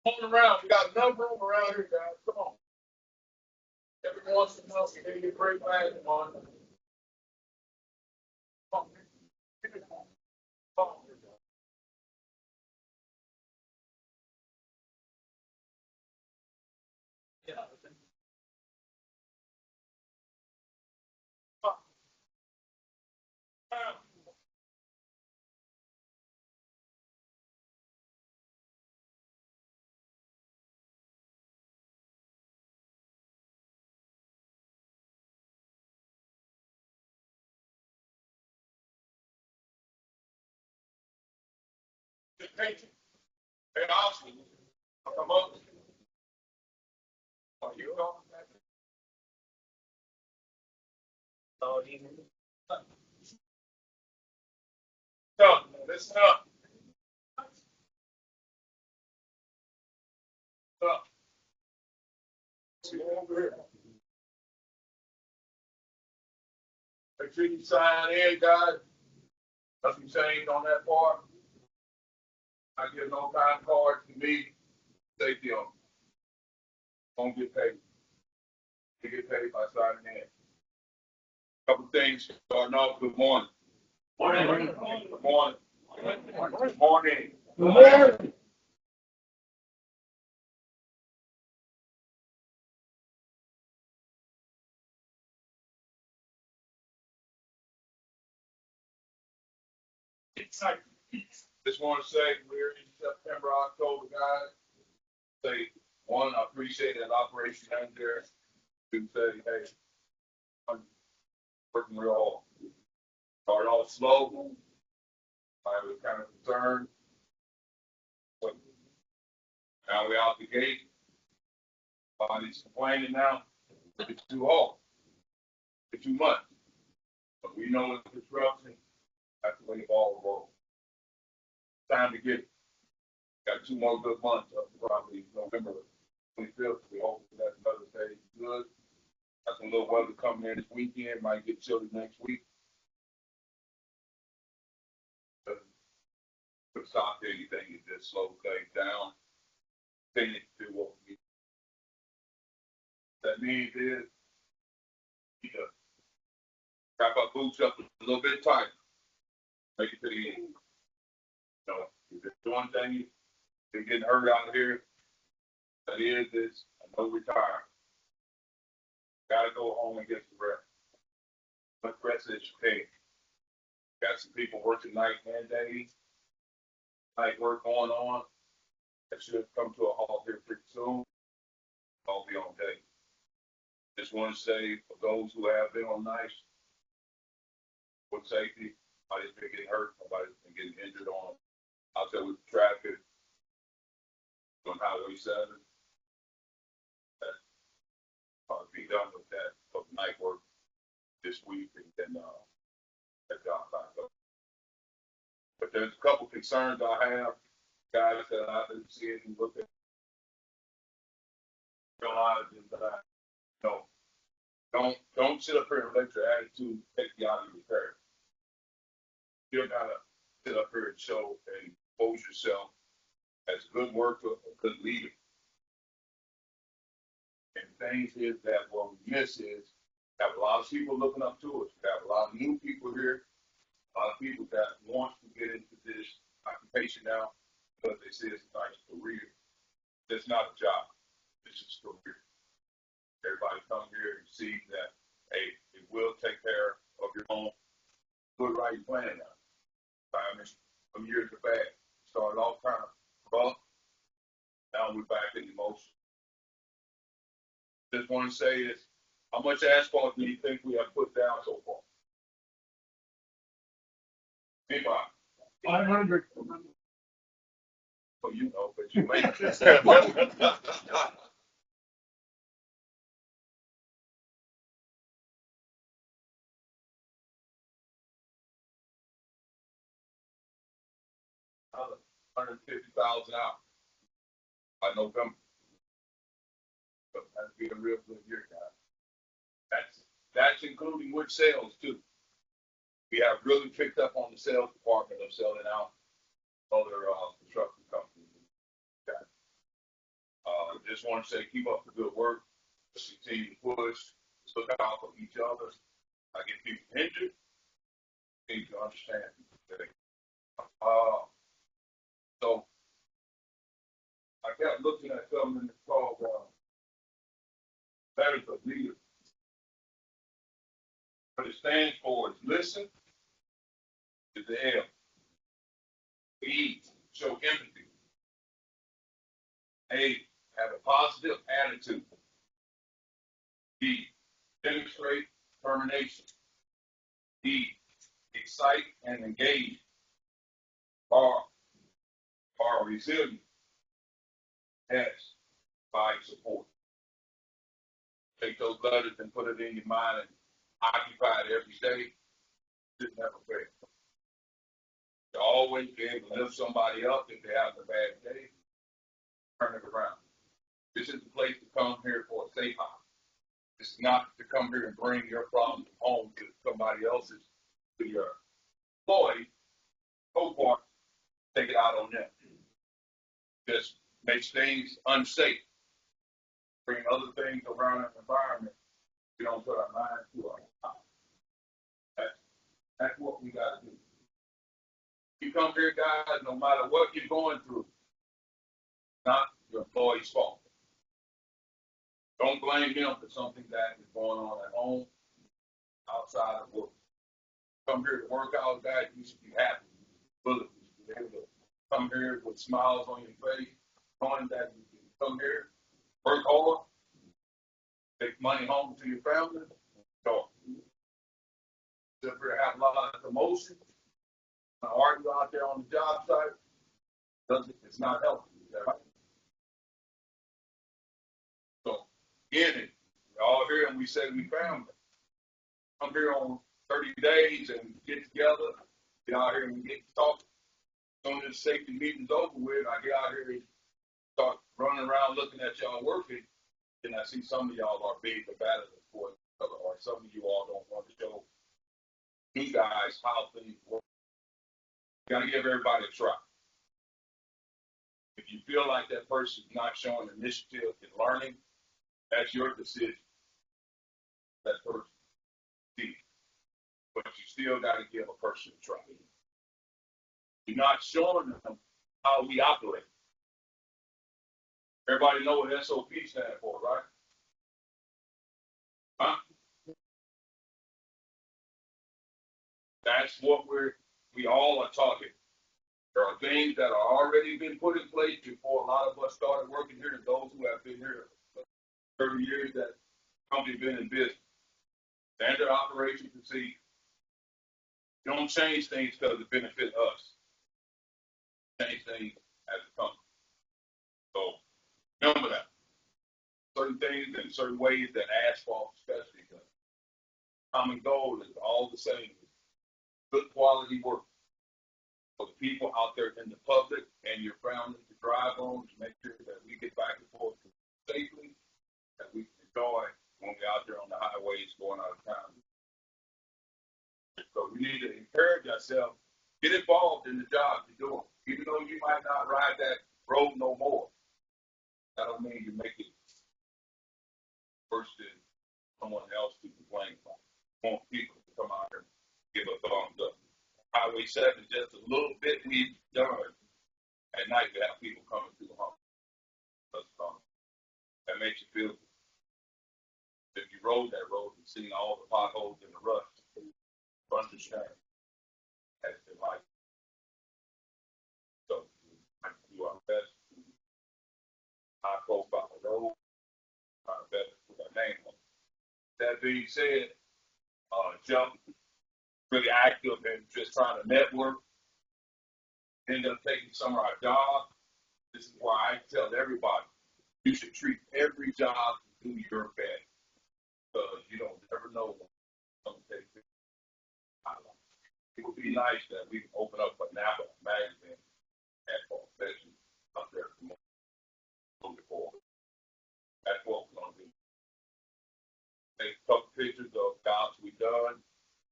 On around, we got enough room around here, guys. Come on. Every once in a while, we get a great bag on. Come on. Come on. Yeah. Hey, hey, Austin, come up. Are you going? So, listen up. Up. See over here. Make sure you sign in, guys. Nothing changed on that part. I get no time cards to me. Safety on. Don't get paid. You get paid by signing in. Couple things starting off. Good morning. Morning. Good morning. Good morning. Good morning. Just want to say we're in September, October, guys. Say one, I appreciate that operation out there. To say, hey, I'm working real hard. Started off slow. I was kind of concerned. But now we're out the gate. Body's complaining now. It's too hard. It's too much. But we know it's disruption. That's the way the ball rolls. Time to get it. Got 2 more good months up probably November 25th. We hope that another day is good. Got some little weather coming in this weekend. Might get chilly next week. Put stop to anything. It just slows things down. Thing to what we that means is you know, wrap our boots up a little bit tighter. Make it to the end. You know, if it's one thing you're getting hurt out here, that is this I know retire. Gotta go home and get some rest. But rest is paid. Got some people working night and day, night work going on. That should come to a halt here pretty soon. I'll be on day. Just want to say for those who have been on nights, with safety, nobody's been getting hurt, nobody's been getting injured on out there with the traffic on Highway 7. That I'll be done with that of night work this week and then that job back up. But there's a couple concerns I have, guys that I've been seeing and looking, realizing that I know. Don't sit up here and let your attitude take you out of your character. You gotta sit up here and show and expose yourself as a good worker, a good leader. And things is that what we miss is have a lot of people looking up to us. We have a lot of new people here, a lot of people that want to get into this occupation now because they see it's a nice career. It's not a job. It's just a career. Everybody come here and see that, hey, it will take care of your home. Good right plan now. I mean, some years back, started off kind of rough. Now we're back in motion. Just want to say this. How much asphalt do you think we have put down so far? Anybody? 500. Oh, you know, but you may. 150,000 out by November. So that's be a real good year, guys. That's including with sales too. We have really picked up on the sales department of selling out other construction companies. Okay. just want to say, keep up the good work. Let's continue to push. Let's look out for each other. I get people injured. You need to understand. Okay? So I kept looking at something called Letters of Leader. What it stands for is listen is the L. E, show empathy. A, have a positive attitude. B, demonstrate determination. D, excite and engage. R, resilient. S, provide support. Take those letters and put it in your mind and occupy it every day. It never fail. You always be able to lift somebody up if they're having a bad day. Turn it around. This is the place to come here for a safe house. This is not to come here and bring your problems home to somebody else's, to your employee, co-part, take it out on them. Just makes things unsafe. Bring other things around our environment. We don't put our minds to our house. That's what we got to do. You come here, guys, no matter what you're going through, not your employee's fault. Don't blame him for something that is going on at home, outside of work. Come here to work out, guys, you should be happy. You should be able to come here with smiles on your face, knowing that you can come here, work hard, take money home to your family. So, if you have a lot of emotion, argue out there on the job site, it's not healthy. Is that right? So, again, we're all here and we say we family. Come here on 30 days and get together, get out here and we get to talk. As soon as the safety meeting's over with, I get out here and start running around looking at y'all working, and I see some of y'all are big or bad for each other, or some of you all don't want to show you guys how things work. You got to give everybody a try. If you feel like that person's not showing initiative in learning, that's your decision. That person. But you still got to give a person a try. You're not showing them how we operate. Everybody know what SOP stands for, right? Huh? That's what we all are talking. There are things that are already been put in place before a lot of us started working here, and those who have been here 30 years that company been in business. Standard operation procedure. You don't change things because it benefits us. Change things as a company. So remember that. Certain things in certain ways that Asphalt Specialties does. Common goal is all the same. Good quality work for the people out there in the public and your family to drive on to make sure that we get back and forth safely, that we can enjoy when we're out there on the highways going out of town. So we need to encourage ourselves, get involved in the job you're doing. Even though you might not ride that road no more, that don't mean you make it worse than someone else to complain about. We want people to come out here and give a thumbs up. Highway 7 is just a little bit we've done. At night, we have people coming through the home. That makes you feel good. If you rode that road and seen all the potholes and the rust, understand that's been like. So, we do our best. High profile road, try our best to put our name on it. That being said, jump really active and just trying to network, end up taking some of our jobs. This is why I tell everybody, you should treat every job to do your best, because you don't ever know when something takes it. It would be nice that we can open up a Napa magazine at Asphalt Specialties up there moving forward. That's what we're going to do. Take a couple pictures of jobs we've done.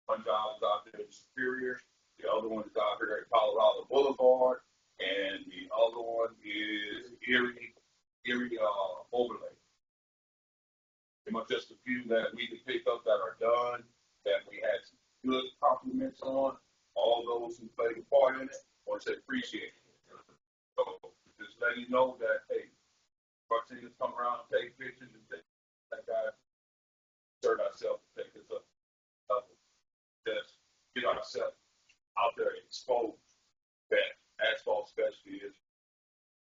One job is out there in Superior. The other one is out here at Colorado Boulevard. And the other one is Erie area, overlay. There are just a few that we can pick up that are done, that we had some good compliments on. All those who played a part in it, I want to say appreciate it. So just let you know that, hey, Martinez come around and take pictures and say, that guy, insert ourselves to take this up. Just get ourselves out there and expose that Asphalt Specialties is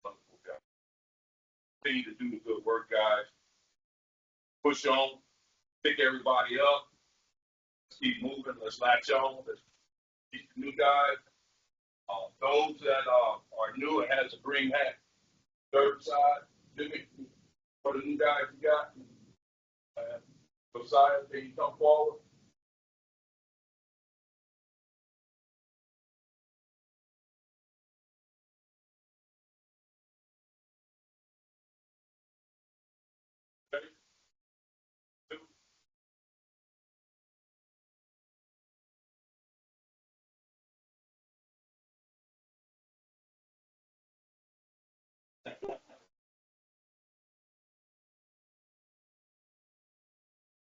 wonderful guy. Continue to do the good work, guys. Push on, pick everybody up. Let's keep moving. Let's latch on. Let's keep the new guys. Those that are new and has a green hat, third side, Jimmy, for the new guys you got. Josiah, can you come forward? Okay.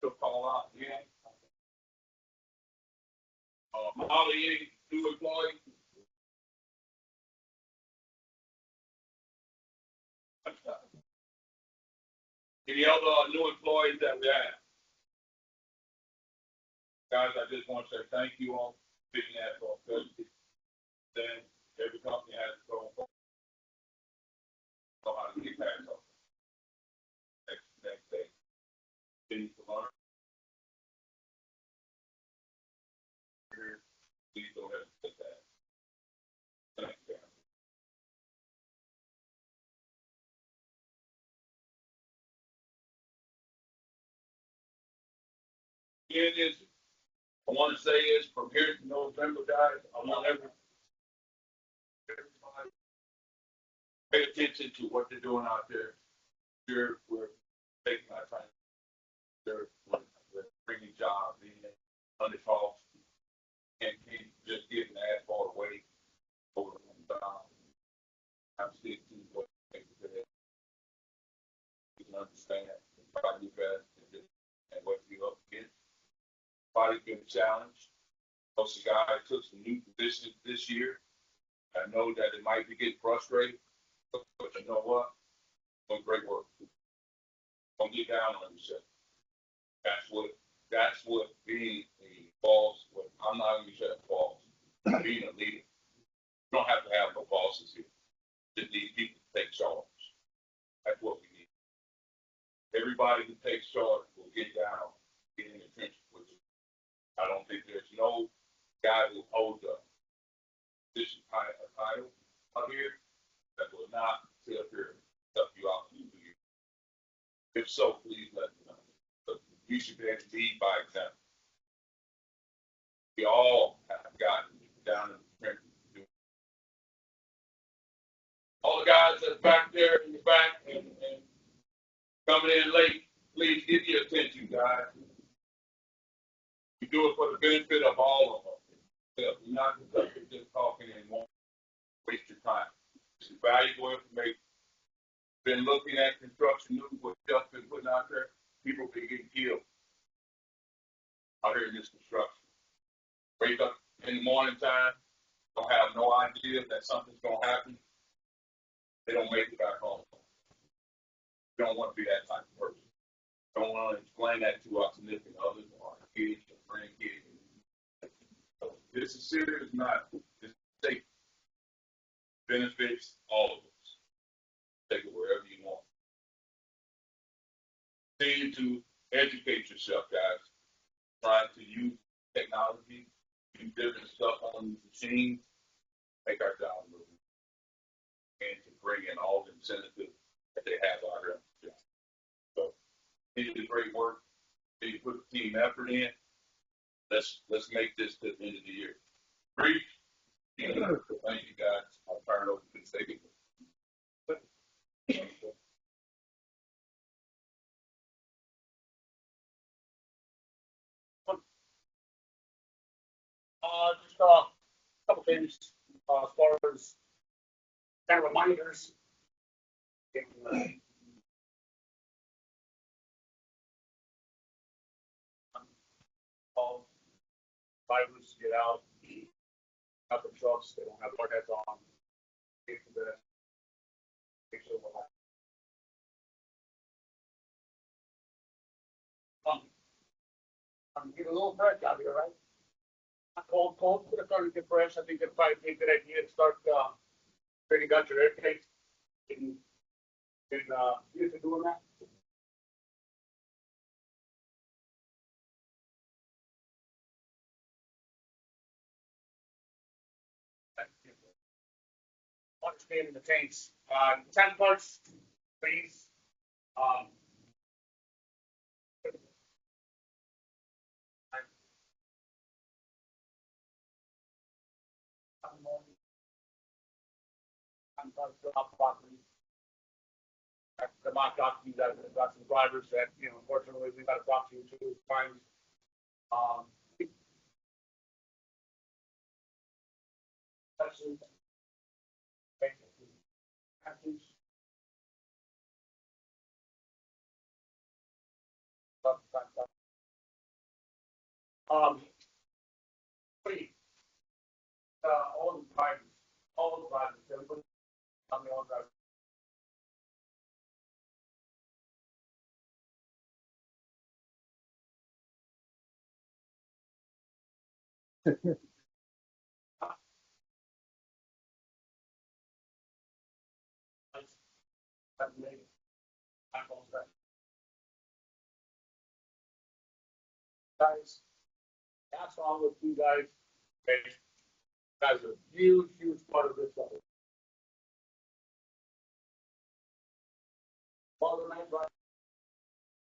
To call out again. Molly, any new employee? Any other new employees that we have? Guys, I just want to say thank you all for being at for then every company has its own know how to get past those. Next day. Continue to learn. Please go ahead and take that. Thank you. It is, I want to say is from here to November, guys, I want everybody pay attention to what they're doing out there. Sure, we're taking our time. We're bringing jobs in under cost and keep just giving the asphalt away over the time. I'm stick to what they said. You can understand, try to do best and what you're up against. Probably been a challenge. Most of the guys took some new positions this year. I know that it might be getting frustrating, but you know what? Doing great work. Don't get down on yourself. That's what being a boss, what I'm not even saying boss, being a leader. You don't have to have no bosses here. Just need people to take charge. That's what we need. Everybody who takes charge will get down, get in the trenches with you. I don't think there's no guy who holds a position title up here that will not sit up here and help you out and do you. If so, please let me know. But you should be able to lead by example. We all have gotten down in the trenches. All the guys that's back there in the back and coming in late, please give your attention, guys. We do it for the benefit of all of us. We're not just talking and won't waste your time. It's valuable information. Been looking at construction news, what Jeff been putting out there. People been getting killed out here in this construction. Wake up in the morning time, don't have no idea that something's gonna happen. They don't make it back home. You don't want to be that type of person. Don't want to explain that to our significant others or our kids or grandkids. So this is serious matter. This safety benefits all of us. Take it wherever you want. Continue to educate yourself, guys. Trying to use technology, use different stuff on the machines, make our job move. And to bring in all the incentives that they have out here. So, it is great work. You put the team effort in. Let's make this to the end of the year. Brief. Thank you, guys. I'll turn it over to the second. Just a couple things as far as kind of reminders. All drivers get out, out the trucks, they don't have hard hats on. Make sure that- make sure we're like, I'm getting a little fresh out here, right? Not cold, cold, but it's starting to get fresh. I think that's probably a good idea to start, training out your air tanks. And, used to doing that. Understanding the tanks, 10 parts, please. Um, I'm properly. The mock doc, you guys have got some drivers that, you know, unfortunately, we got to talk to two times. Um, especially, basically, actors. Um, please, all the drivers, everybody, on the all drivers. Guys, that's all with you guys. Okay. You guys are a huge, huge part of this. All the night drivers,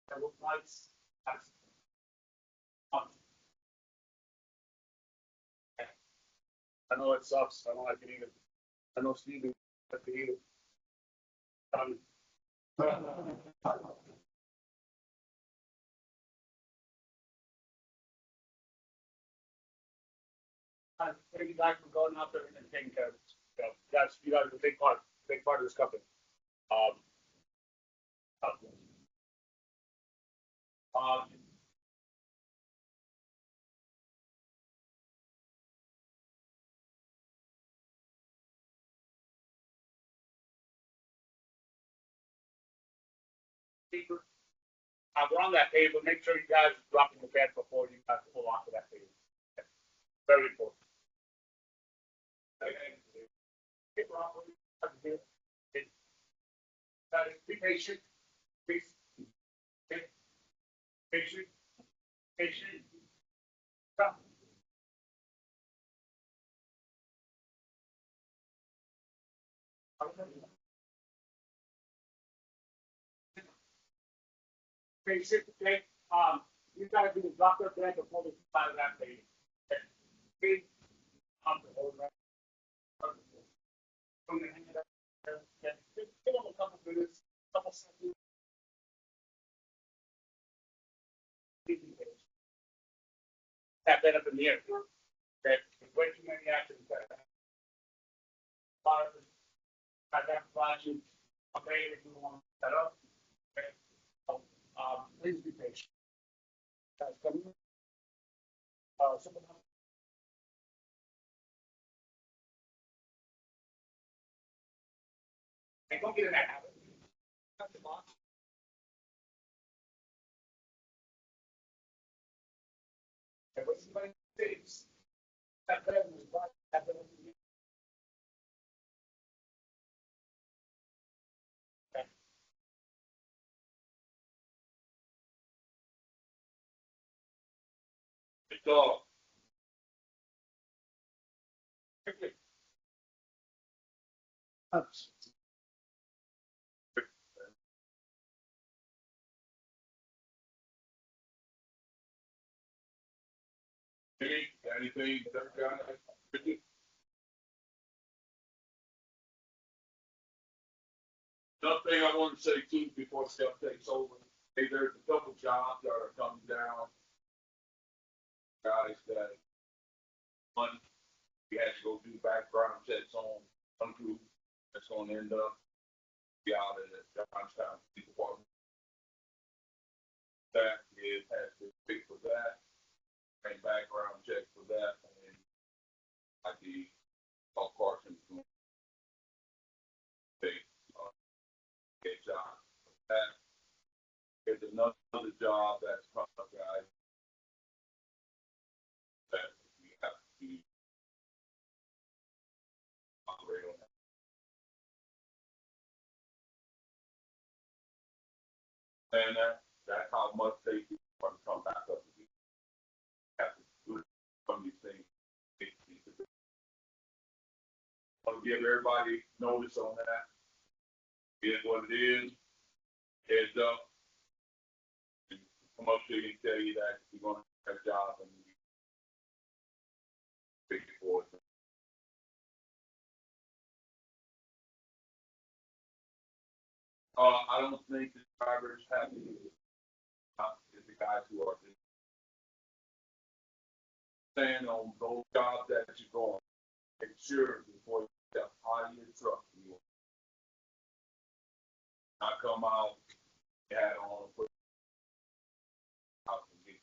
several nights, that's much. I know it sucks. I don't like it either. I know Steve doesn't like it either. Um, thank you guys for going out there and taking care of it. You guys are a big part of this company. Um, um, we're on that page, but make sure you guys are dropping the bed before you guys pull off of that page. Very important. Be patient, please. Be patient, patient. Stop. Patient, okay? You gotta do the drop their bed before they come out of that page. Okay? Please, the whole rest. From the end of that, yeah, just give them a couple minutes, couple seconds. Tap that up in the air. Okay, there's way too many actions there. Fire, I got flashing. Okay, if you want that up. Okay. So, please be patient. Guys, come in. Someone else. And don't get in that habit. Cut the box. And what somebody says, that bed was right, that bed was okay. Good dog. Quickly. Anything, that guy? Another thing I want to say too, before stuff takes over, hey, there's a couple jobs that are coming down. Guys that, one, we had to go do background checks on one group that's gonna end up be out in the Johnstown Police Department. That is, has to fix with that. and background check for that, and I did all Carson. They, get job. That is another job that's probably guys that we have to be operate on. And that's how much they want to come back up. We have to do some of these things. I want to give everybody notice on that. It is what it is. Heads up. And come up to you and tell you that you're going to have a job and we pick it for it. I don't think the drivers have to do it. It's the guys who are staying on those jobs that you're going. Make sure before you step out of your truck, you not come out, hat on, put out and get.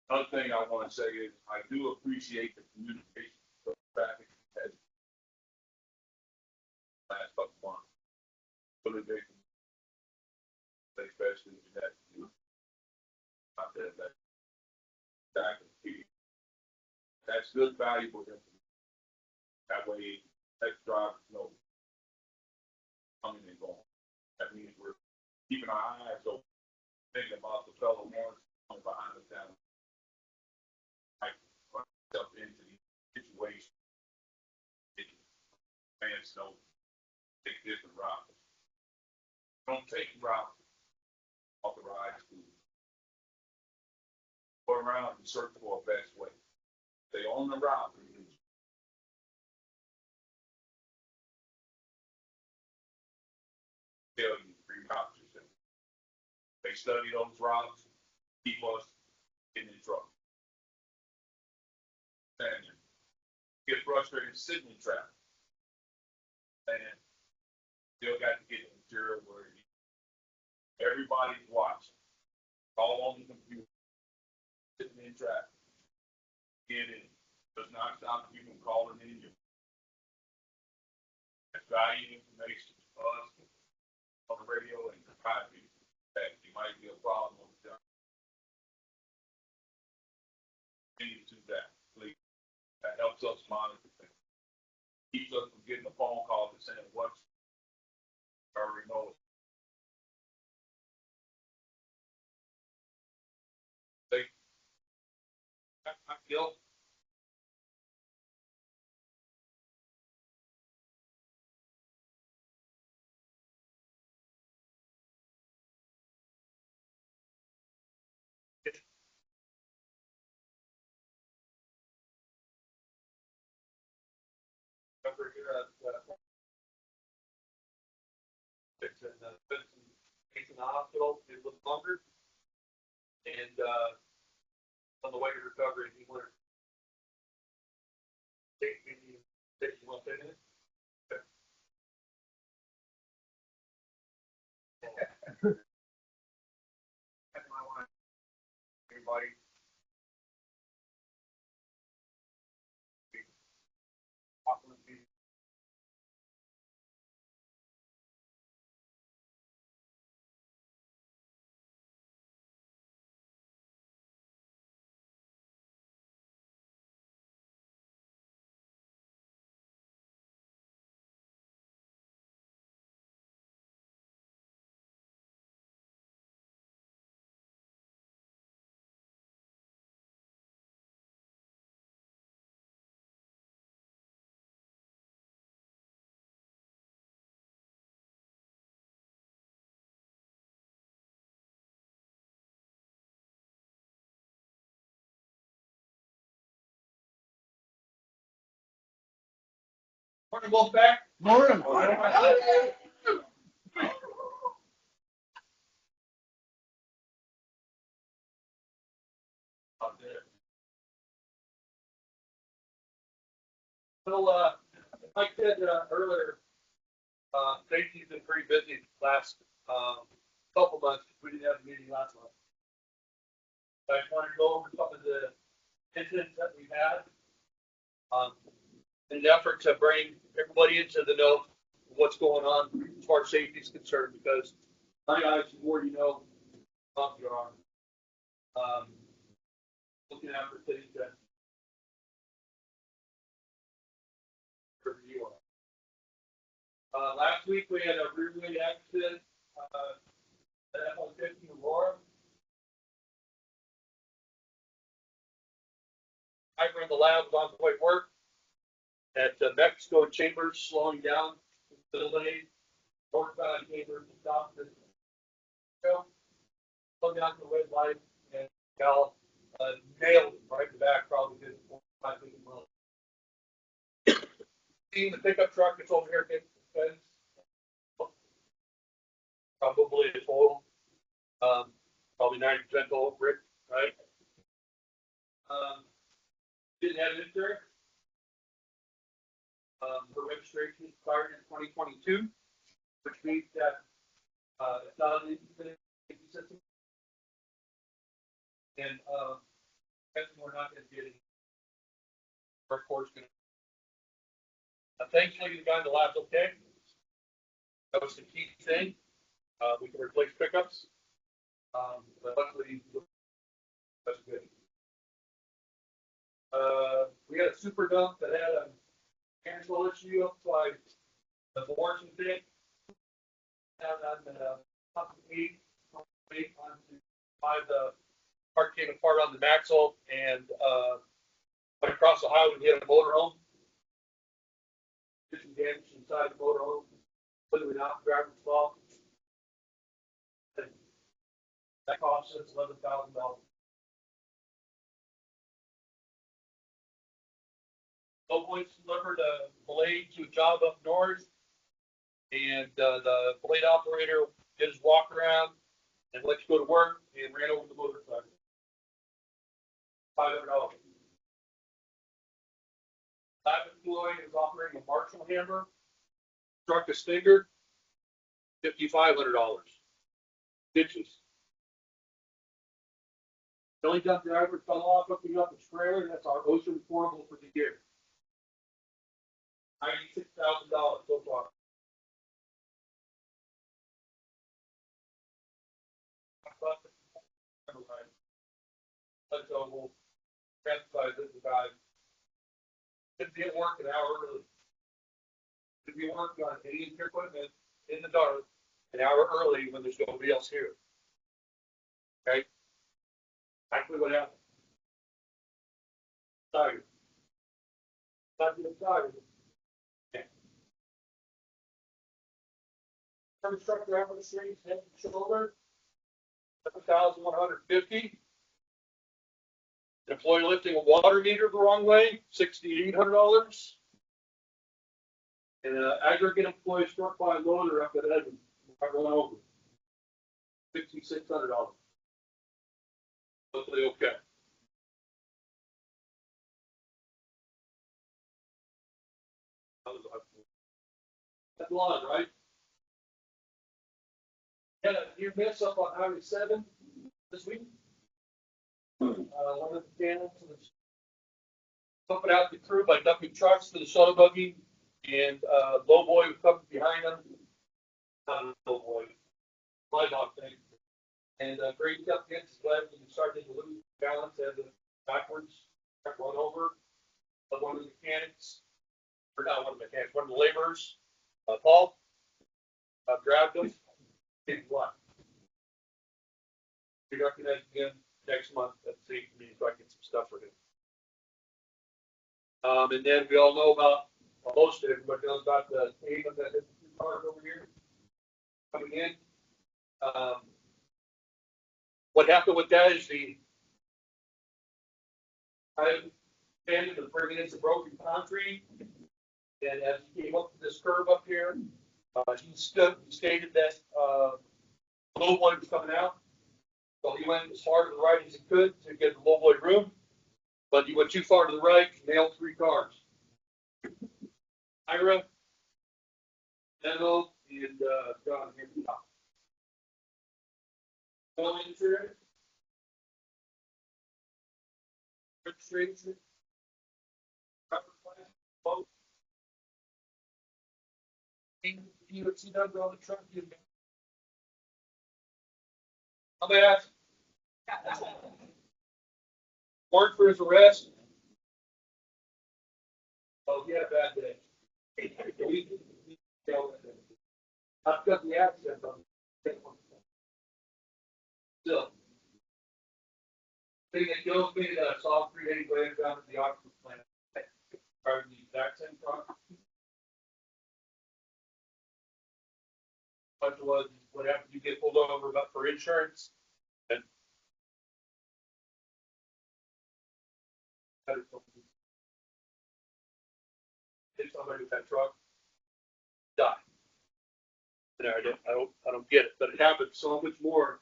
Another thing I want to say is I do appreciate the communication of traffic has last couple months. Really big, especially that you out there that that's good, valuable information. That way, next drivers know coming and going. That means we're keeping our eyes open, thinking about the fellow ones coming behind us down. Like, put yourself into these situations. Fans know take different routes. Don't take routes authorized to go around and search for a best way. They own the route. Tell you reroute yourself. They study those routes, keep us in trouble. And get frustrated sitting in traffic. And still got to get the material where everybody's watching. All on the computer, sitting in traffic. Get in. Does not stop you from calling in your value information to us on the radio and provide you that you might be a problem on the job. Continue to do that, please. That helps us monitor things. Keeps us from getting a phone call to saying what's already know. I feel remember here it's in the hospital, it was longer, and on the way to recovery, he went. Take you want to say it? Everybody. Morning, Wolfpack. Morning. So, like I said earlier, Safety's been pretty busy last, couple months. We didn't have a meeting last month. I just wanted to go over some of the incidents that we've had. In an effort to bring everybody into the know of what's going on as far as safety is concerned, because my guys, you already know, up you are. Looking after things that you are. Last week we had a rear-wheel accident, at F-150 Aurora. I ran the lab on the way to work at Mexico and Chambers, slowing down the lane. Northbound Chambers stopped and slowed down to the red light and gal nailed it right in the back, probably did 45 feet well. Seeing the pickup truck that's over here against the fence, probably a total, probably 90% total brick, right? Didn't have insurance. The registration expired in 2022, which means that it's not an independent safety system. And we're not going to get any. Our court's going to. Thankfully, the guy in the lab's okay. That was the key thing. We can replace pickups. But luckily, that's good. We had a super dump that had a mechanical issue up by the abortion thing. And on the top of the eight onto the part came apart on the axle and went across the highway and hit a motorhome. Did some damage inside the motorhome. Completely not the driver's fault. That cost us $11,000. No points delivered a blade to a job up north, and the blade operator did his walk around and let you go to work and ran over the motorcycle. $500. Lab employee is operating a Marshall hammer, struck a stinger, $5,500. Ditches. The only dump driver fell off hooking up his trailer, that's our OSHA reportable for the year. $96,000 so far. So we'll emphasize this guy. Should be at work an hour early. Should be working on any of your equipment in the dark an hour early when there's nobody else here. Okay? Actually, what happened? Tired. Not even tired. First truck driver the streets, head and shoulder, $7,150. Employee lifting a water meter the wrong way, $6,800. And aggregate employee struck by a loader up at Edmond, going over, $6,600. Hopefully, okay. That's a lot, right? Had a near miss up on Highway 7 this week. One of the mechanics was pumping out the crew by dumping trucks to the shuttle buggy, and low boy was coming behind them. Not a low boy, fly dog thing. And grazed up against his leg and started to lose balance as it backwards, run over. But one of the mechanics, or not one of the mechanics, one of the laborers, Paul, grabbed him. Big one. Be recognized again next month at the safety meeting so I can get some stuff for him. And then we all know about, well, most of everybody knows about the pavement that hit the two cars over here coming in. What happened with that is I abandoned the bringing in some broken concrete, and as he came up to this curve up here, he stated that low boy was coming out, so he went as far to the right as he could to get the low boy room, but he went too far to the right, nailed 3 cars. Ira, Memo and, John, here we go. No insurance. Registration. Cover plan, boat. DOT number on the truck. How bad? Warrant for his arrest. Oh, he had a bad day. I've got the accident on. Still. Thing that kills me is that I saw 3 days later down at the auction plant. Driving the exact same truck. What was, what happened, you get pulled over about for insurance? And hit somebody with that truck, die. And I don't get it, but it happens so much more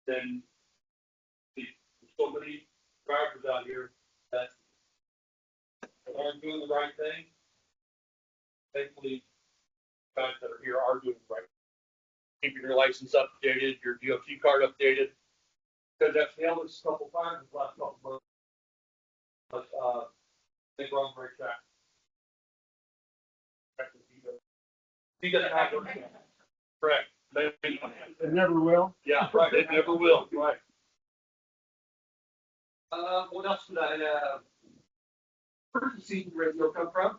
than so many drivers out here that aren't doing the right thing. Thankfully, guys that are here are doing the right. Keeping your license updated, your DOT card updated. Because that's failed us a couple times in the last couple months. But, I think we're on the right track. He doesn't have to. Correct. It never will. Yeah, right, it never will, right. What else did I have? Where did the season radio come from?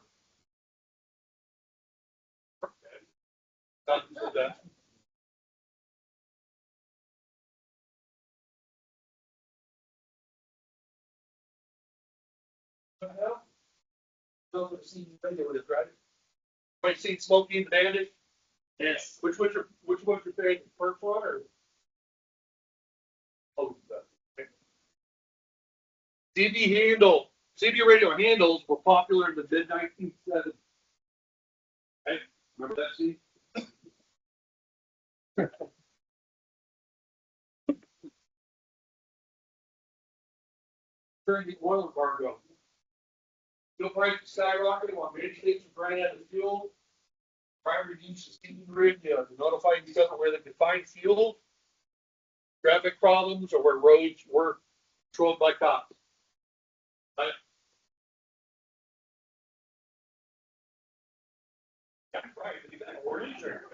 That. Those are the season radio is, right? Might seen Smokey and the Bandit? Yes. Which one's your favorite, first one or? Oh, okay. CB radio handles were popular in the mid-1970s. Hey, remember that, Steve? During the oil embargo, fuel prices skyrocketed while many states were running out of fuel. Private use of CB radio to notify each other where they could find fuel, traffic problems, or where roads were controlled by cops. Right?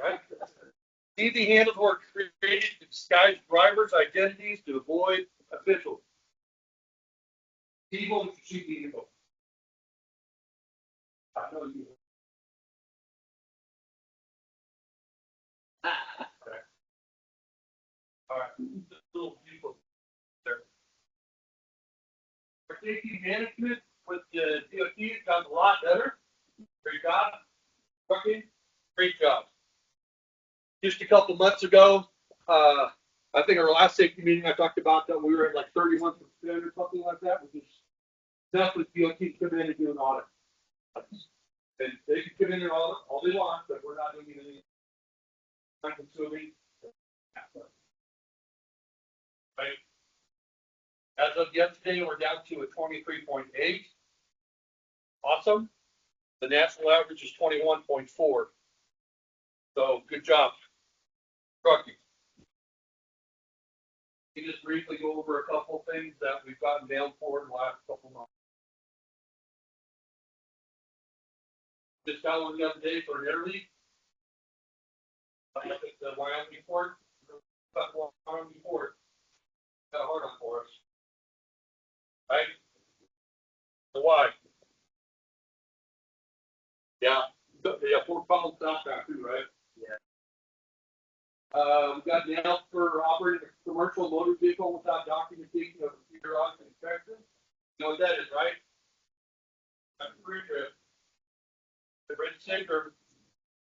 Right? CB handles were created to disguise drivers' identities to avoid officials. Evil is cheap evil. I know you. Okay. All right. Little people there. Our safety management with the DOT has gotten a lot better. Great job. Trucking, great job. Just a couple months ago, I think our last safety meeting I talked about that we were at like 31% or something like that, which is definitely DOT come in and do an audit. And they can come in and audit all they want, but we're not doing anything time consuming. Right. As of yesterday, we're down to a 23.8. Awesome. The national average is 21.4. So good job. Trucking. You just briefly go over a couple things that we've gotten down for in the last couple months. Just got one the other day for an interview. I think the Wyoming port, Wyoming port, got a hard on for us. Right? So why? Yeah, yeah, 4 pounds southbound too, right? Yeah. We got nailed for operating a commercial motor vehicle without documentation of a periodic inspection. You know what that is, right? That's a free trip. The red sticker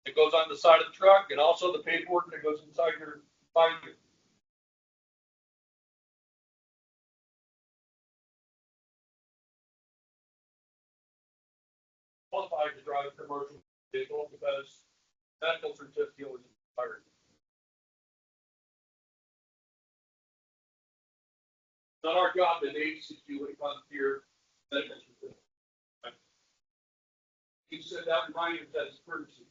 that goes on the side of the truck and also the paperwork that goes inside your binder. Qualified to drive a commercial vehicle because medical certificate was expired. Not our job as agencies to when it comes to your medical certificate. You said that reminder as courtesy.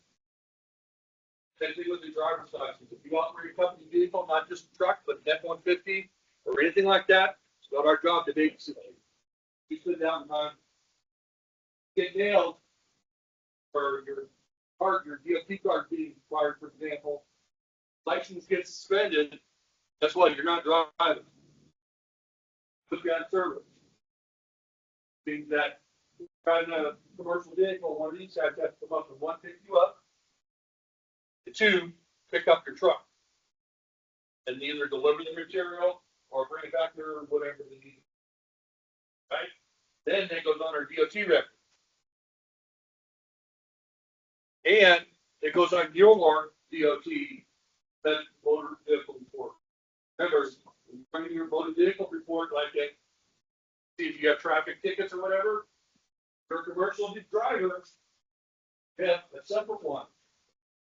Same thing with the driver's license. If you operate a company vehicle, not just a truck, but an F-150 or anything like that, it's not our job to babysit you. You sit down and get nailed for your card, your DOT card being required, for example, license gets suspended, guess what? You're not driving. Put you out of service. Means that driving a commercial vehicle, one of these guys has to come up and one, pick you up, and two, pick up your truck. And either deliver the material or bring it back there or whatever they need. Right? Then it goes on our DOT record. And it goes on your DOT, that motor vehicle report. Remember, when you're running your motor vehicle report, like it, see if you have traffic tickets or whatever, you're a commercial driver, have a separate one.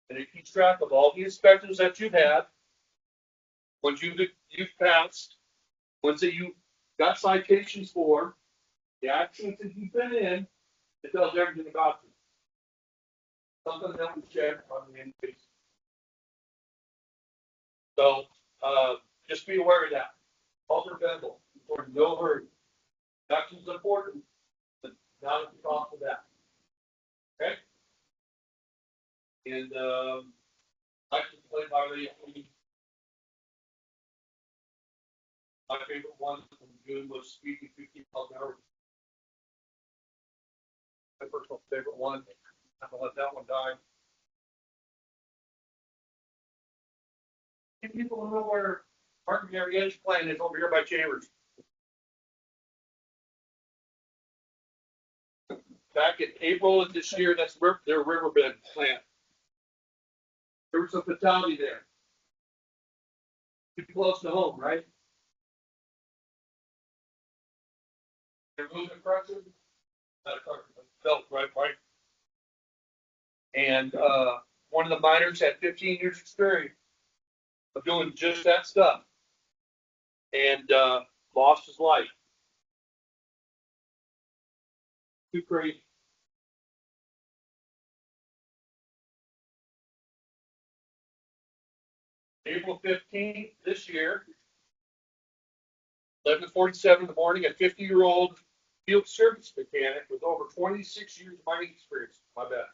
And it keeps track of all the inspections that you've had, ones you've passed, ones that you got citations for, the accidents that you've been in, it tells everything about you. Something that we check on the end basis. So, just be aware of that. All preventable, or no hurry. Action's important, but not at the cost of that. Okay? And, license plate violation. My favorite one from June was speeding 15 miles an hour. My personal favorite one. I'm gonna let that one die. If people know where Martin Marietta's plant is over here by Chambers. Back in April of this year, that's their riverbed plant. There was a fatality there. Too close to home, right? They're moving pressure. Not a car, belt, right? And one of the miners had 15 years experience of doing just that stuff, and lost his life. Too crazy. April 15th this year, 11:47 in the morning, a 50-year-old field service mechanic with over 26 years of mining experience. My bad.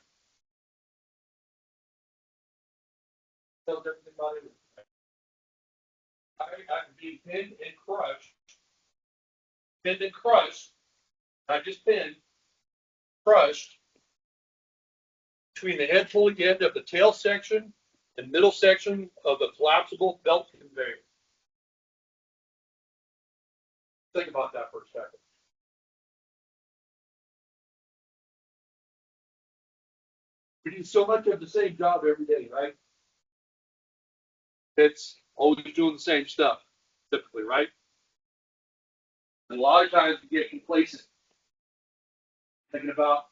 Tells everything about it. I've been pinned and crushed. Pinned and crushed. I just pinned, crushed between the head pulling end of the tail section and middle section of the collapsible belt conveyor. Think about that for a second. We do so much of the same job every day, right? It's always doing the same stuff, typically, right? And a lot of times we get complacent, thinking about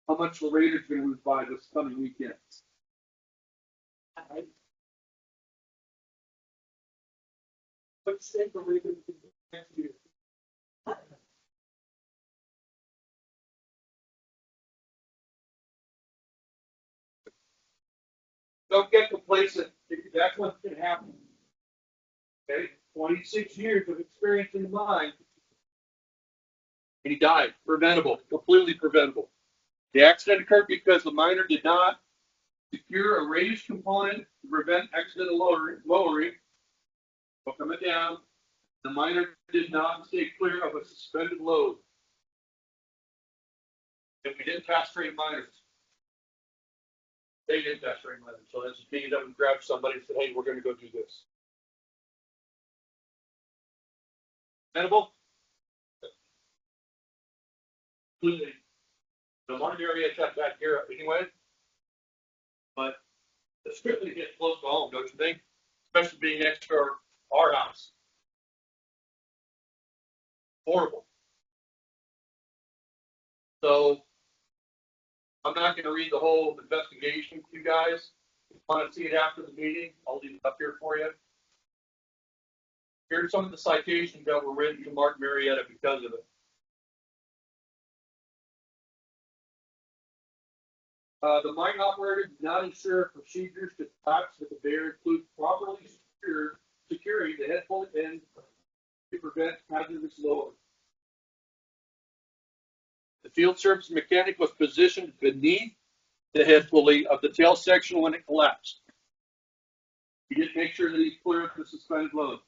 how much the Raiders are going to lose by this coming weekend. Right? What state the Raiders can do next year? Don't get complacent. That's what's going to happen. Okay, 26 years of experience in the mine, and he died. Preventable, completely preventable. The accident occurred because the miner did not secure a raised component to prevent accidental lowering or coming down. The miner did not stay clear of a suspended load. And we didn't pass train miners. They didn't pass train miners. So that's me that would grab somebody and said, hey, we're going to go do this. Preventable? Completely. The one area checked back here anyway. But it's strictly to get close to home, don't you think? Especially being next to our house. Horrible. So I'm not going to read the whole investigation to you guys. If you want to see it after the meeting, I'll leave it up here for you. Here's some of the citations that were written to Martin Marietta because of it. The mine operator did not ensure procedures to collapse the conveyor include properly securing the head pulley end to prevent hazardous load. The field service mechanic was positioned beneath the head pulley of the tail section when it collapsed. He did make sure that he cleared the suspended load.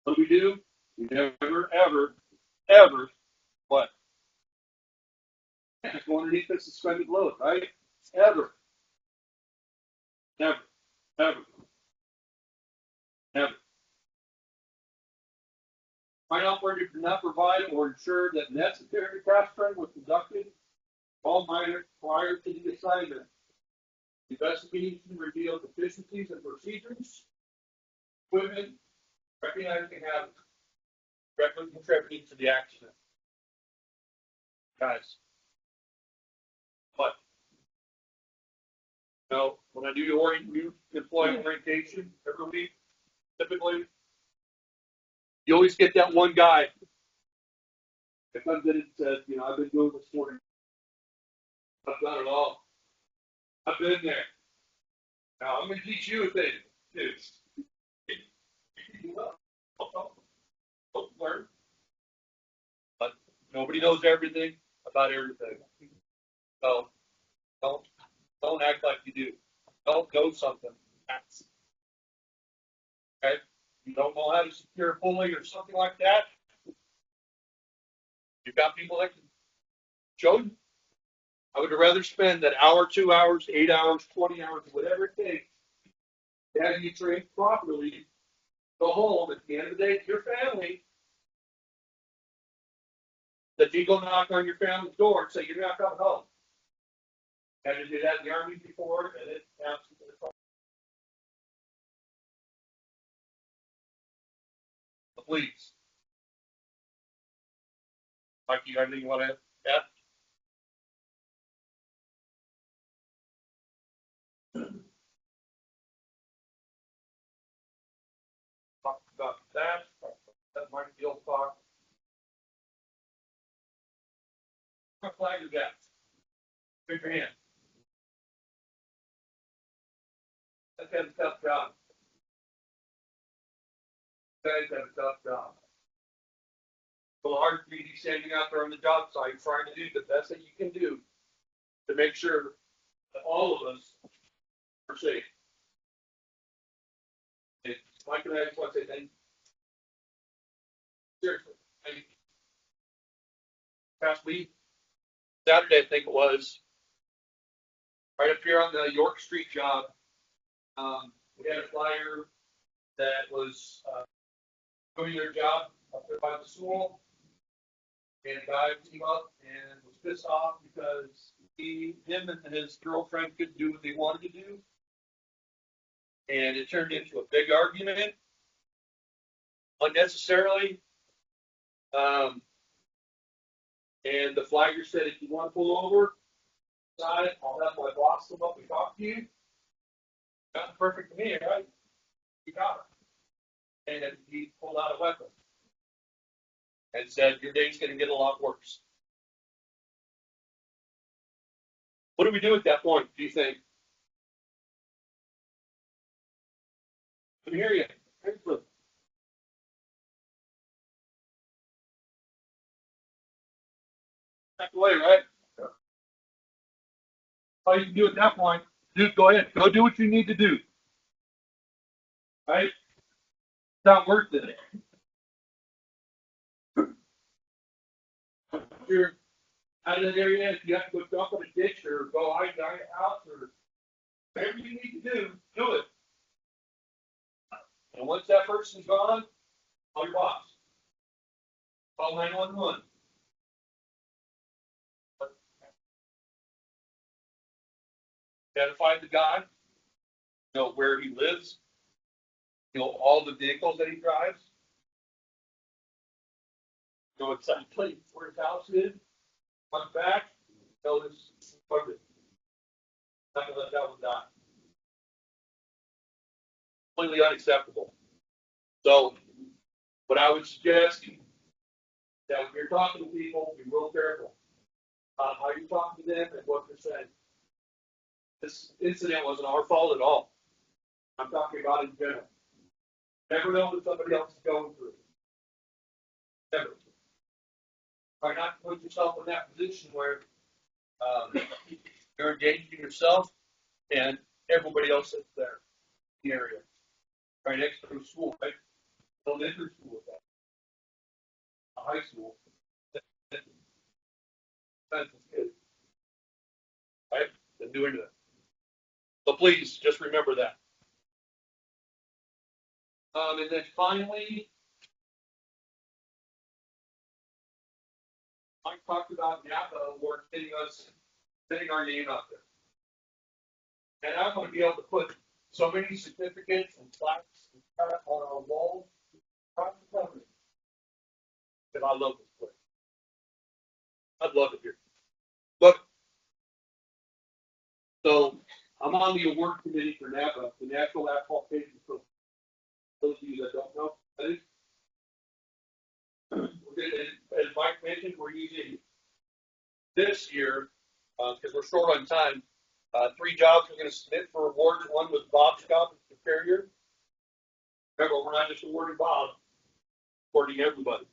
What do? We never, ever, what? Go underneath the suspended load, right? Ever. Never. Never. Never. Mine operator did not provide or ensure that necessary crash training was conducted all miners prior to the assignment. Investigation revealed deficiencies in procedures, equipment, recognizing habits, directly contributing to the accident. Guys, what? No, when I do new employee orientation every week, typically, you always get that one guy that comes in and says, you know, I've been doing this for you. I've done it all. I've been there. Now I'm going to teach you a thing. Don't learn. But nobody knows everything about everything. So don't act like you do. Don't know something. Okay? You don't know how to secure a pulley or something like that. You've got people that can show you. I would rather spend that hour, 2 hours, 8 hours, 20 hours, whatever it takes to have you trained properly. Go home at the end of the day to your family. That you go knock on your family's door and say, you're not coming home. Had to do that in the Army before, and it absolutely. Please. Mike, you got anything you want to add? Talk about that. That might be old talk. What flag you got? Raise your hand. That's a tough job. Guys have a tough job. It's hard for you to be standing out there on the job site trying to do the best that you can do to make sure that all of us are safe. And Mike and I just want to say thank you. Seriously, thank you. Past week, Saturday, I think it was, right up here on the York Street job, we had a flyer that was doing their job up there by the school. And a guy came up and was pissed off because him and his girlfriend couldn't do what they wanted to do. And it turned into a big argument, unnecessarily. And the flagger said, if you want to pull over, I'll have my boss come up and talk to you. That's perfect to me, right? You got it. And he pulled out a weapon and said, your day's going to get a lot worse. What do we do at that point, do you think? I can hear you. Back away, right? All you can do at that point, dude, go ahead. Go do what you need to do. Right? It's not worth it. If you're out of that area, if you have to go dump in a ditch or go hide down your house or whatever you need to do it. And once that person's gone, call your boss. Call 911. Identify the guy, know where he lives, know all the vehicles that he drives, know exactly where his house is, run back, know his equipment. Not gonna let that one die. Completely unacceptable. So, what I would suggest that when you're talking to people, be real careful how you're talking to them and what they're saying. This incident wasn't our fault at all. I'm talking about in general. Never know what somebody else is going through. Never. Try not to put yourself in that position where you're engaging yourself and everybody else that's there in the area. Right next to the school, right? Elementary school with that. A high school. That's good. Right? Then doing that. So please just remember that. And then finally, Mike talked about Napa Award getting our name out there. And I'm going to be able to put so many certificates and plaques and stuff on our walls across the country. Because I love this place. I'd love it here. Look. So I'm on the award committee for NAPA, the National Asphalt Specialties. Those of you that don't know, that is, as Mike mentioned, we're using this year, because we're short on time, 3 jobs we're going to submit for awards. One was Bob's job as superior. Remember, we're not just awarding Bob, awarding everybody.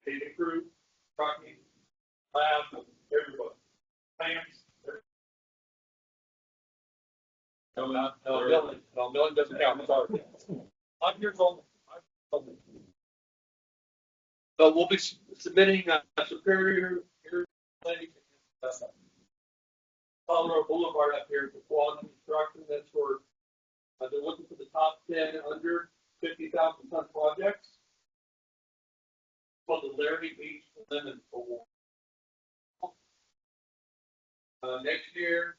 Paving crew, trucking, lab, everybody. Plants. No, Millen doesn't count. Sorry. 5 years old. So we'll be submitting a superior Colorado Boulevard up here for quality construction. That's for they're looking for the top 10 under 50,000 ton projects. Called the Larry H. Lemon Award. Next year,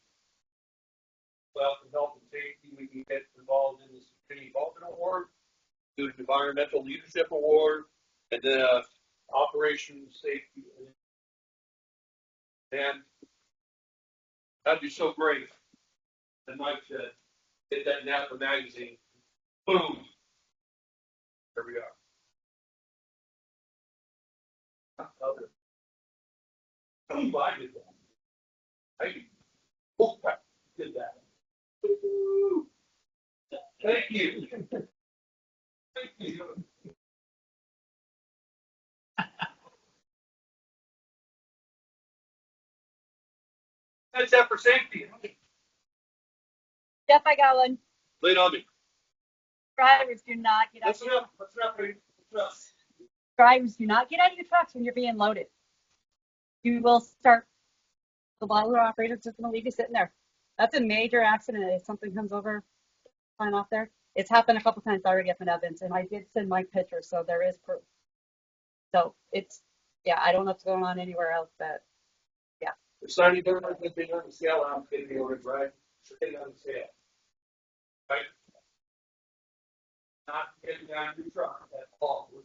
well, for health and safety, we can get involved in the Security Involvement Award, do an Environmental Leadership Award, and then Operations Safety. And that'd be so great. And Mike said, get that Napa magazine. Boom. There we are. Oh, I did that. I did that. Woo. Thank you. Thank you. That's that for safety. Yep, I got one. Lay it on me. Drivers do not get out. That's enough. That's enough. That's enough. Drivers do not get out of your trucks when you're being loaded. You will start. The bottle operator's just going to leave you sitting there. That's a major accident if something comes over, flying off there. It's happened a couple times already up in Evans, and I did send my picture, so there is proof. So it's, yeah, I don't know what's going on anywhere else, but yeah. The signing difference has been on the scale. I'm getting the order, right? Sitting on the scale. Right? Not getting down your truck at all. We're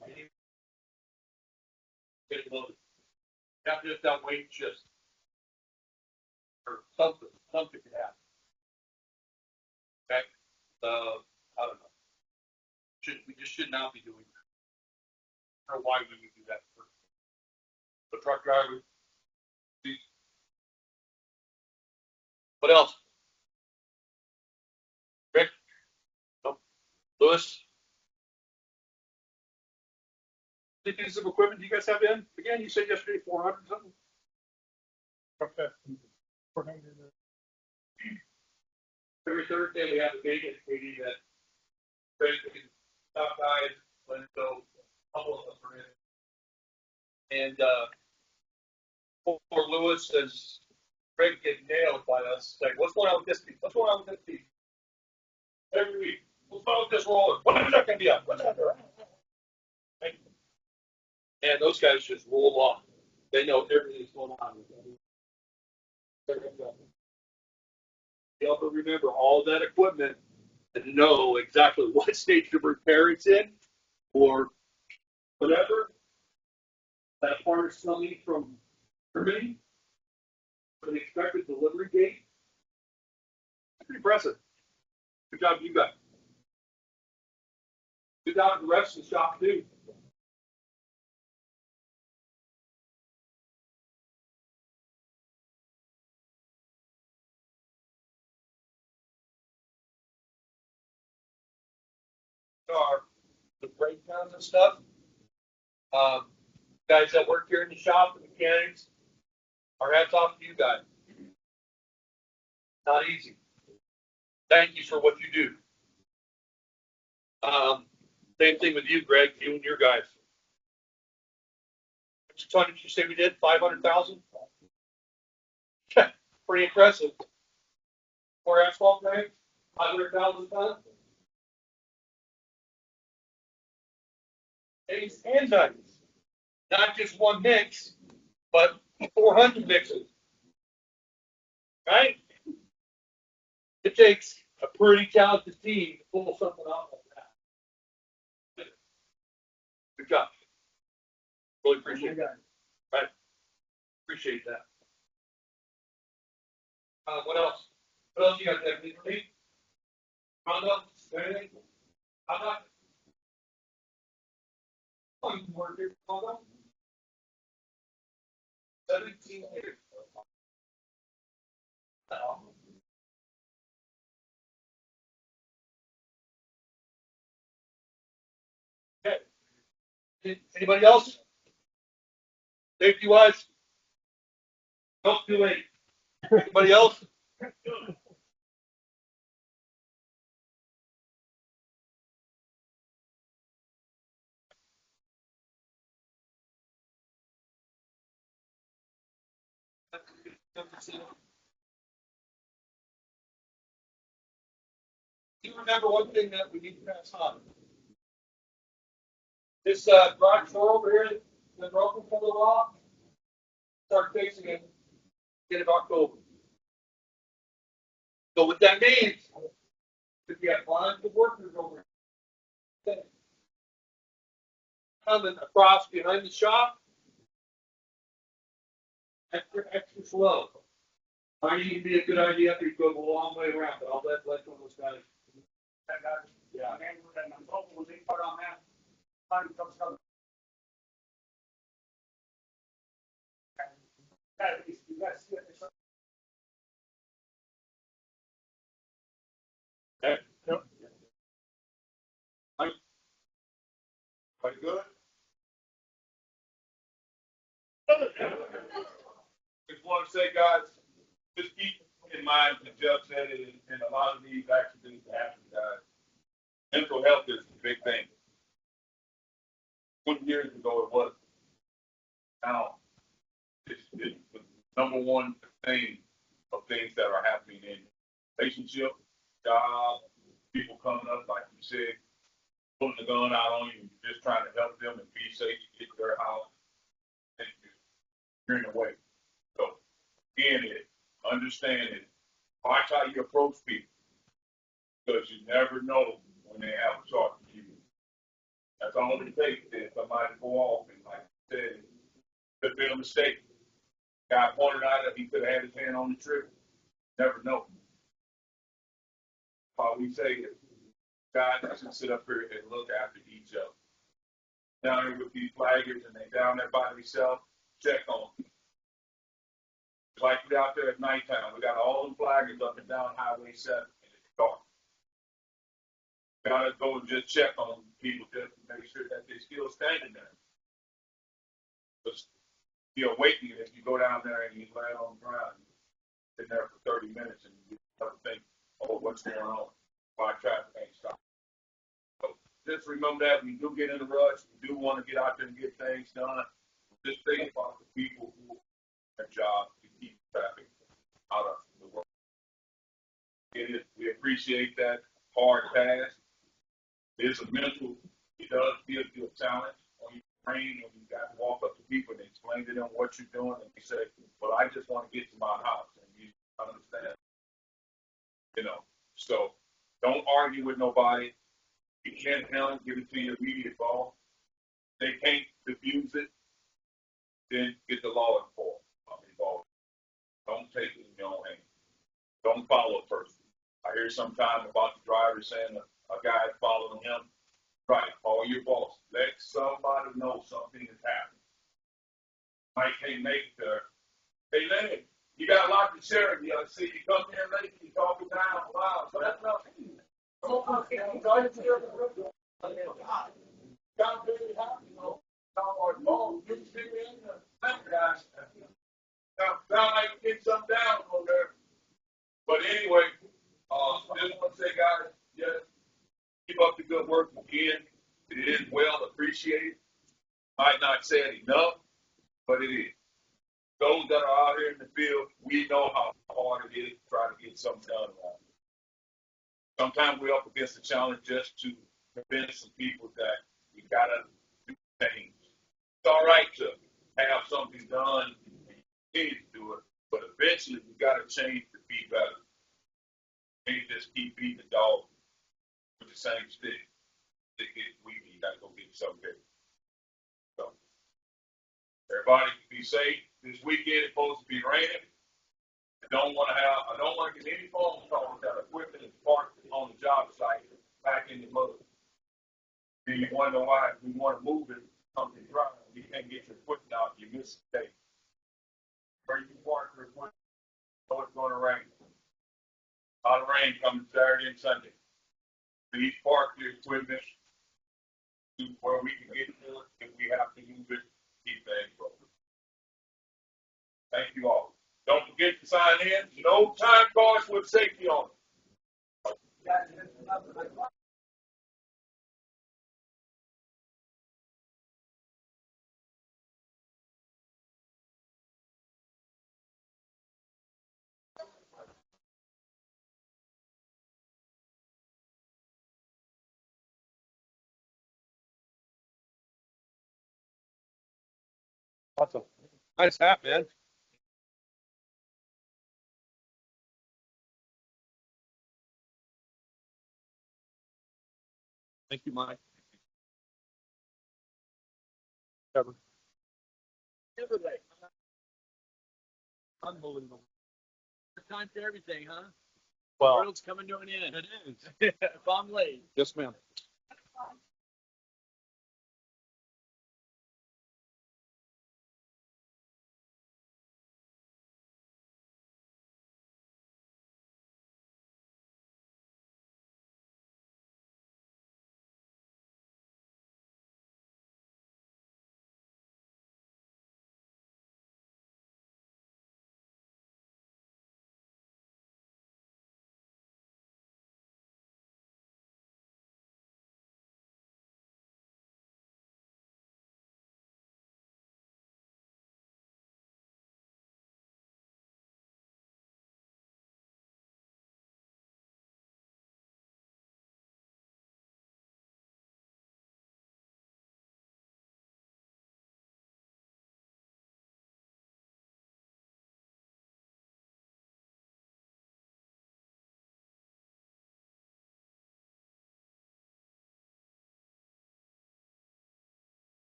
getting loaded. Not just that weight just. Or something could happen. Okay? I don't know. We just should not be doing that. Or why would we do that for the truck driver? What else? Rick? Nope. Lewis? Any pieces of equipment do you guys have in? Again, you said yesterday 400 something? Okay. 400. Every Thursday we have a maintenance meeting that basically top guys, when so a couple of us are in. And poor Lewis says Greg get nailed by us saying, what's going on with this piece? What's going on with this piece? Every week. What's going on with this roller? When is that gonna be up? What's that? Right? And those guys just roll off. They know everything that's going on with them. You have to remember all that equipment and know exactly what stage of repair it's in or whatever. That part is coming from Germany for the expected delivery date. Pretty impressive. Good job, you guys. Good job to the rest of the shop, too. are the breakdowns and stuff. Guys that work here in the shop, the mechanics, our hats off to you guys. Not easy. Thank you for what you do. Same thing with you, Greg, you and your guys. How much ton did you say we did? 500,000? Pretty impressive. For asphalt, Greg? 500,000 tons? Days and nights. Not just one mix, but 400 mixes. Right? It takes a pretty talented team to pull something off like that. Good job. Really appreciate that. Right. Appreciate that. What else? What else you got there? Anything? Rondo? Anything? How about? Oh, you can work here, Rondo? 17 years. Okay. Anybody else? Safety wise? Don't too late. Anybody else? You remember one thing that we need to pass on. This garage door over here, the broken for a little while. Start fixing it. Get it October. So what that means, if you have lines of workers over here, coming across behind the shop, extra slow. Might even be a good idea if you go the long way around, but I'll let one of those guys. Yeah. And I'm hoping we'll take part on that. Time comes up. You guys see it? Okay. Yep. Quite good. Just want to say, guys, just keep in mind, as Jeff said, and a lot of these accidents happen, guys. Mental health is a big thing. 20 years ago, it was. Now, it's the number one thing of things that are happening in relationship, job, people coming up, like you said, putting the gun out on you, just trying to help them and be safe to get to their house. And you're in the way. So, again, understand it. Watch how you approach people. Because you never know when they have a shot to you. That's all it takes is somebody go off and, like I said, it could have been a mistake. Guy pointed out that he could have had his hand on the trigger. Never know. All we say is, God doesn't sit up here and look after each other. Down here with these flaggers and they down there by themselves, check on them. Like we out there at nighttime, we got all them flaggers up and down Highway 7 and it's dark. Gotta go and just check on people just to make sure that they're still standing there. Because you're awakening if you go down there and you lay on the ground, been there for 30 minutes and you never think, oh, what's going on? Why traffic ain't stopping? So just remember that we do get in a rush. We do want to get out there and get things done. Just think about the people who have their job to keep traffic out of the world. We appreciate that hard task. It's a mental, it does give you a challenge on your brain when you got to walk up to people and explain to them what you're doing and they say, well, I just want to get to my house and you understand. You know, so don't argue with nobody. You can't handle it, give it to your immediate boss. They can't diffuse it, then get the law involved. Don't take it in your own hands. Don't follow a person. I hear sometimes about the driver saying a guy following him. Right, call your boss. Let somebody know something is happening. Mike can't make it there. Hey, Lenny, you got to lock the sheriff. You see, you come here late, you talking down loud. So that's not. It is well appreciated. Might not say it enough, but it is. Those that are out here in the field, we know how hard it is to try to get something done around here. Sometimes we're up against a challenge just to convince some people that we gotta do things. It's all right to have something done and continue to do it, but eventually we gotta change to be better. Can't just keep beating the dog with the same stick. It gets weak, you gotta go get something bigger. So, everybody be safe. This weekend it's supposed to be raining. I don't want to get any phone calls that equipment is parked on the job site back in the mud. Then you wonder why we want to move it, something dry, you can't get your equipment out, you miss the day. Where you park your equipment, know it's going to rain. A lot of rain coming Saturday and Sunday. Please park your equipment to where we can get to it. If we have to move it, keep things rolling. Thank you all. Don't forget to sign in. No time cards with safety on it. Awesome. Nice hat, man. Thank you, Mike. Cover. Unbelievable. Time for everything, huh? Well, World's coming to an end. it is. If I'm late. Yes, ma'am.